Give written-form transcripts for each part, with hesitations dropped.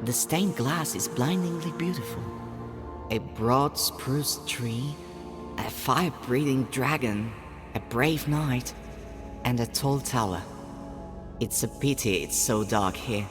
The stained glass is blindingly beautiful. A broad spruce tree, a fire-breathing dragon, a brave knight, and a tall tower. It's a pity it's so dark here.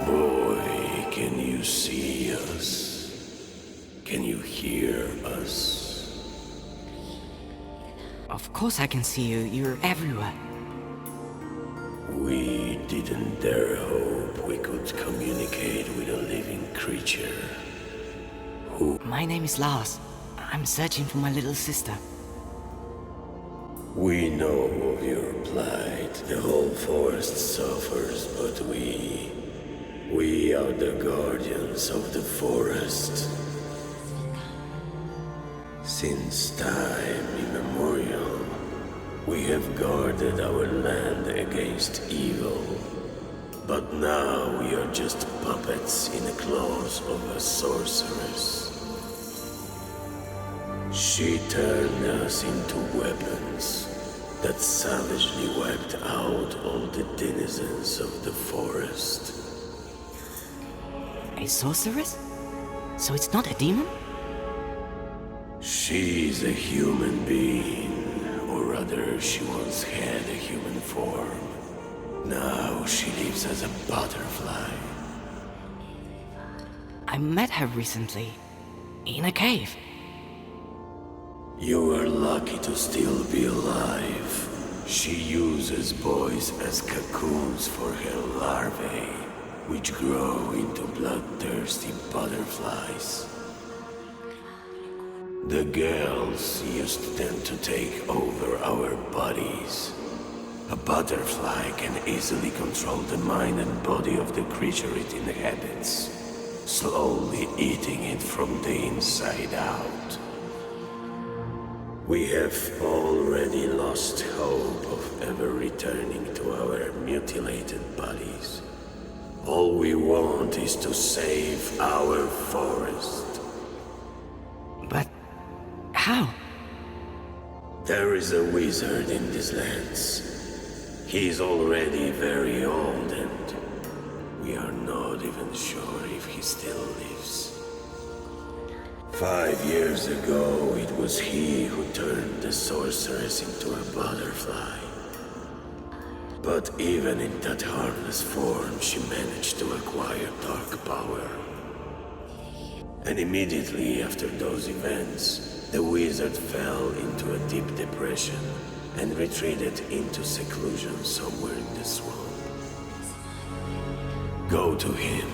Boy, can you see us? Can you hear us? Of course I can see you. You're everywhere. We didn't dare hope we could communicate with a living creature. Who? My name is Lars. I'm searching for my little sister. We know of your plight. The whole forest suffers, but we are the guardians of the forest. Since time immemorial, we have guarded our land against evil. But now we are just puppets in the claws of a sorceress. She turned us into weapons that savagely wiped out all the denizens of the forest. A sorceress? So it's not a demon? She's a human being, or rather she once had a human form. Now she lives as a butterfly. I met her recently, in a cave. You are lucky to still be alive. She uses boys as cocoons for her larvae, which grow into bloodthirsty butterflies. The girls used them to take over our bodies. A butterfly can easily control the mind and body of the creature it inhabits, slowly eating it from the inside out. We have already lost hope of ever returning to our mutilated bodies. All we want is to save our forest. But how? There is a wizard in these lands. He is already very old and we are not even sure if he still lives. 5 years ago, it was he who turned the sorceress into a butterfly. But even in that harmless form, she managed to acquire dark power. And immediately after those events, the wizard fell into a deep depression and retreated into seclusion somewhere in the swamp. Go to him.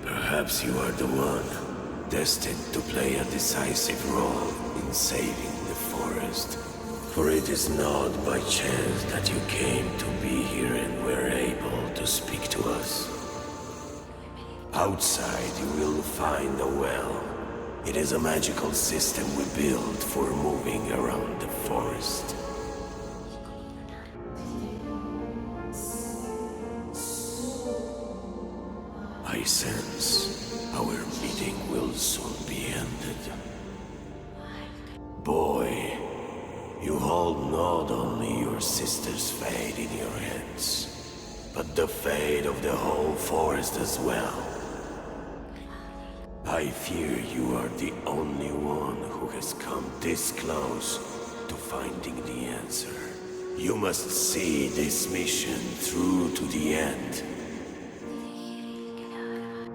Perhaps you are the one destined to play a decisive role in saving the forest. For it is not by chance that you came to be here and were able to speak to us. Outside you will find a well. It is a magical system we built for moving around the forest. I sense our meeting will soon be ended. Boy, you hold not only your sister's fate in your hands, but the fate of the whole forest as well. I fear you are the only one who has come this close to finding the answer. You must see this mission through to the end.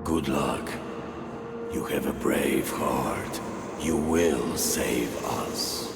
Good luck. You have a brave heart. You will save us.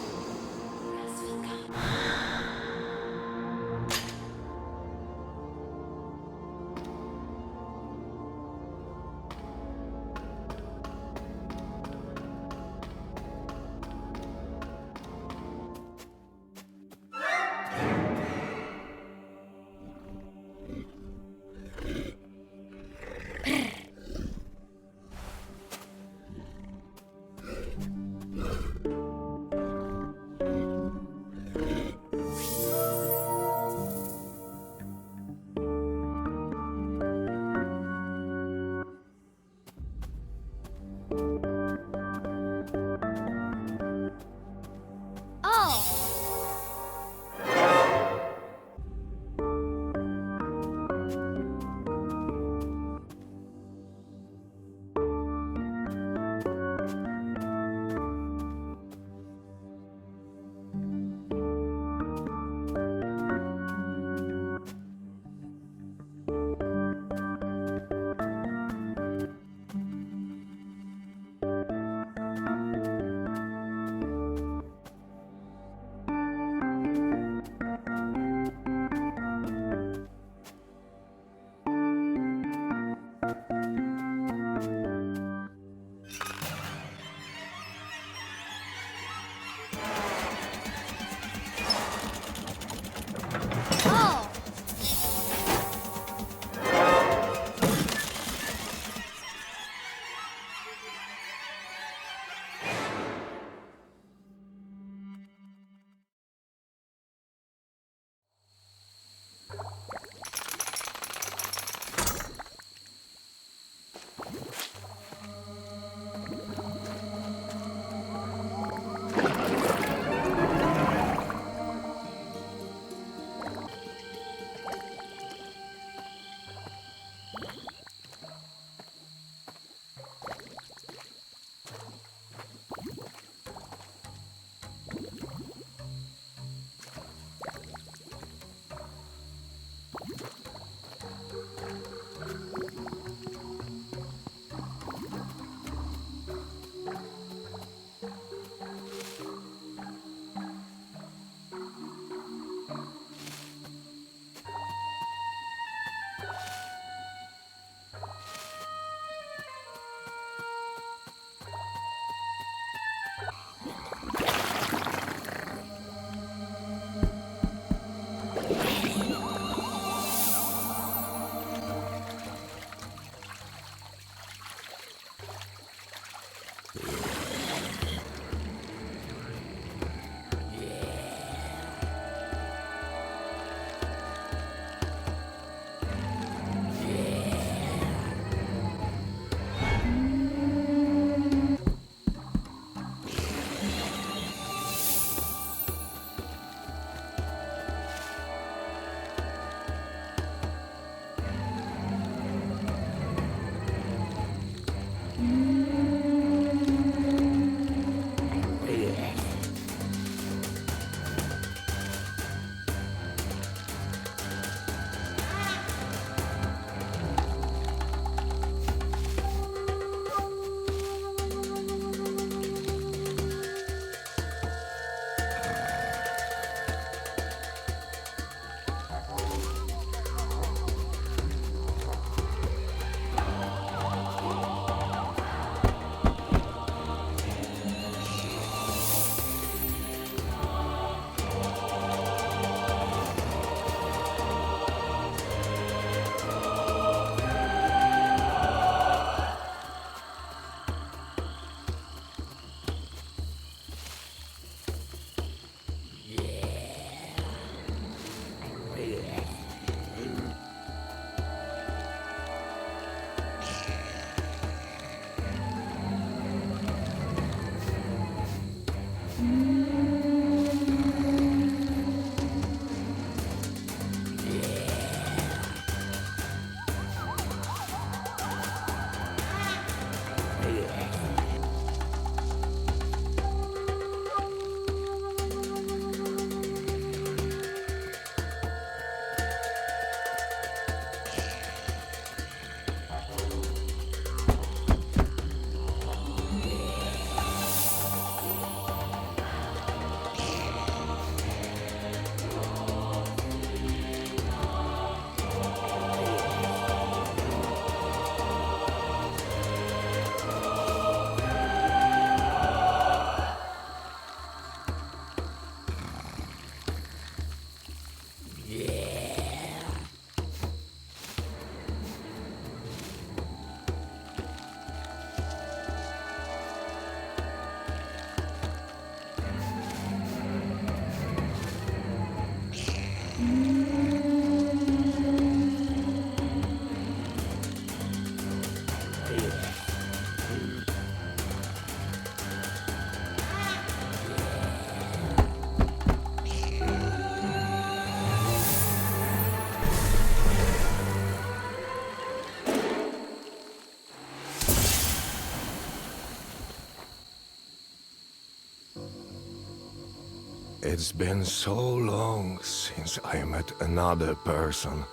It's been so long since I met another person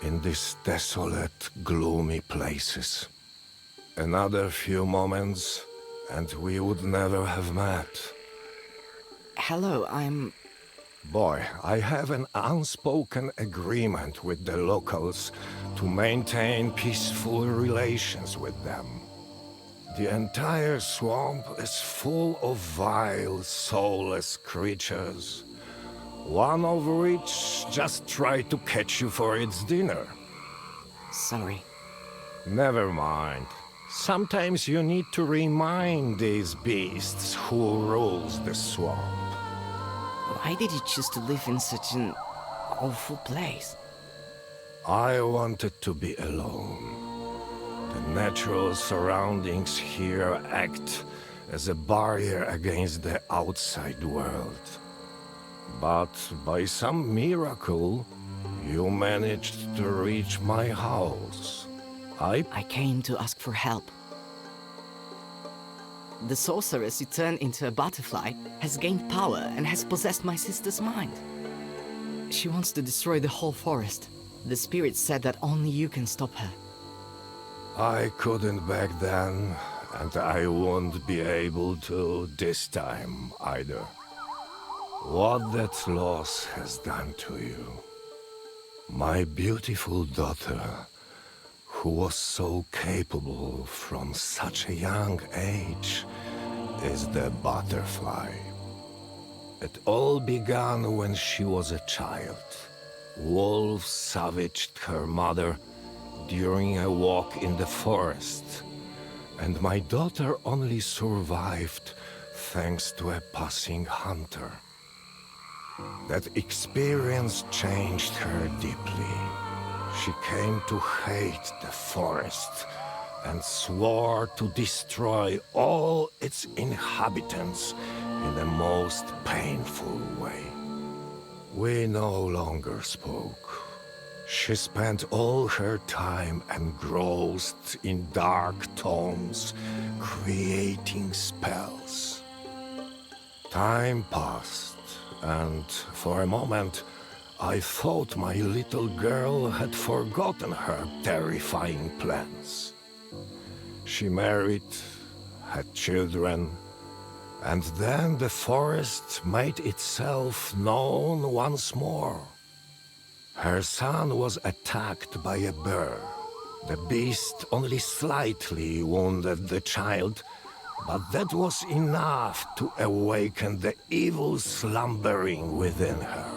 in these desolate, gloomy places. Another few moments, and we would never have met. Hello, I'm... Boy, I have an unspoken agreement with the locals to maintain peaceful relations with them. The entire swamp is full of vile, soulless creatures, one of which just tried to catch you for its dinner. sorry. Never mind. Sometimes you need to remind these beasts who rules the swamp. Why did you choose to live in such an awful place? I wanted to be alone. The natural surroundings here act as a barrier against the outside world. But by some miracle, you managed to reach my house. I came to ask for help. The sorceress you turned into a butterfly has gained power and has possessed my sister's mind. She wants to destroy the whole forest. The spirit said that only you can stop her. I couldn't back then, and I won't be able to this time either. What that loss has done to you. My beautiful daughter, who was so capable from such a young age, is the butterfly. It all began when she was a child. Wolves savaged her mother during a walk in the forest, and my daughter only survived thanks to a passing hunter. That experience changed her deeply. She came to hate the forest and swore to destroy all its inhabitants in the most painful way. We no longer spoke. She spent all her time engrossed in dark tomes, creating spells. Time passed, and for a moment, I thought my little girl had forgotten her terrifying plans. She married, had children, and then the forest made itself known once more. Her son was attacked by a bear. The beast only slightly wounded the child, but that was enough to awaken the evil slumbering within her.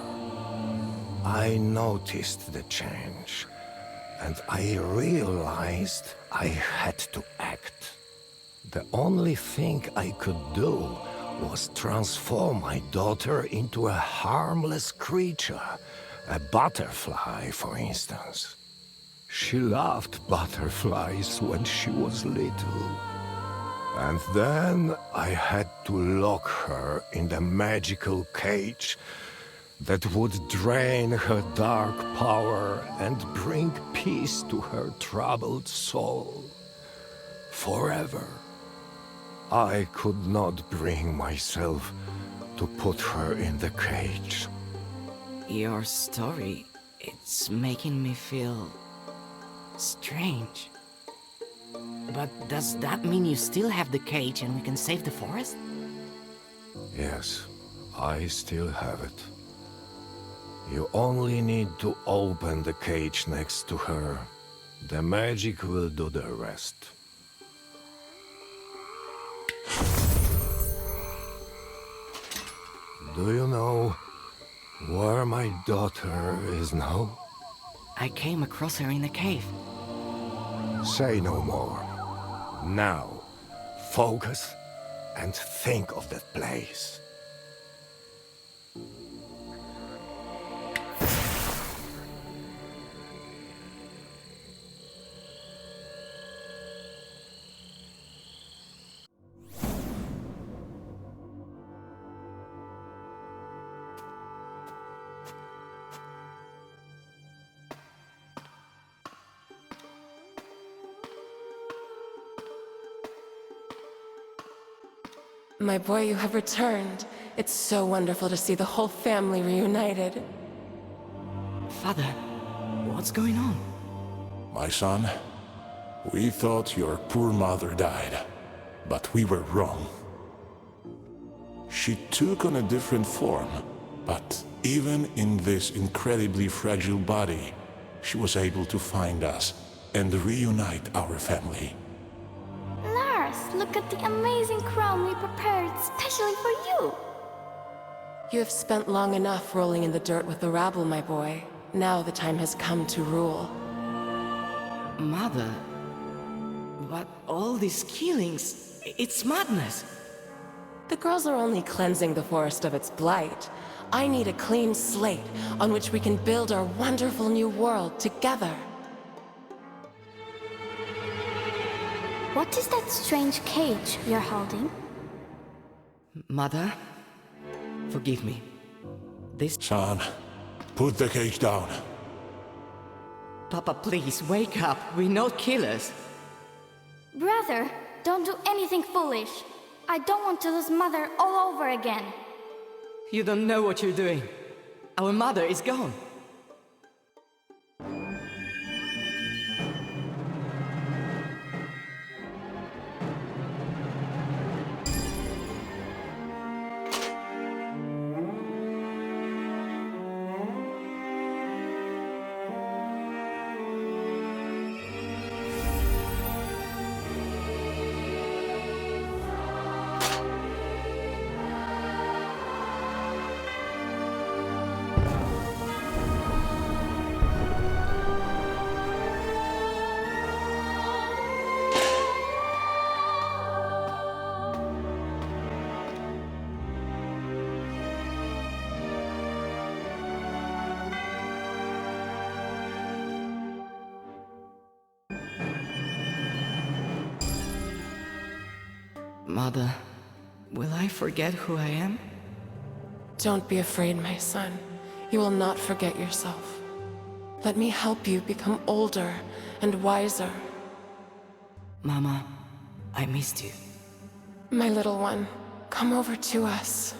I noticed the change, and I realized I had to act. The only thing I could do was transform my daughter into a harmless creature, a butterfly, for instance. She loved butterflies when she was little. And then I had to lock her in the magical cage that would drain her dark power and bring peace to her troubled soul. Forever. I could not bring myself to put her in the cage. Your story, it's making me feel strange. But does that mean you still have the cage and we can save the forest? Yes, I still have it. You only need to open the cage next to her. The magic will do the rest. Do you know where my daughter is now? I came across her in a cave. Say no more. Now, focus and think of that place. My boy, you have returned. It's so wonderful to see the whole family reunited. Father, what's going on? My son, we thought your poor mother died, but we were wrong. She took on a different form, but even in this incredibly fragile body, she was able to find us and reunite our family. Lars, look at the amazing crown we prepared specially for you. You have spent long enough rolling in the dirt with the rabble, my boy. Now the time has come to rule. Mother, but all these killings, it's madness. The girls are only cleansing the forest of its blight. I need a clean slate on which we can build our wonderful new world together. What is that strange cage you're holding? Mother, forgive me. This... Son, put the cage down. Papa, please, wake up. We're not killers. Brother, don't do anything foolish. I don't want to lose Mother all over again. You don't know what you're doing. Our mother is gone. Mother, will I forget who I am? Don't be afraid, my son. You will not forget yourself. Let me help you become older and wiser. Mama, I missed you. My little one, come over to us.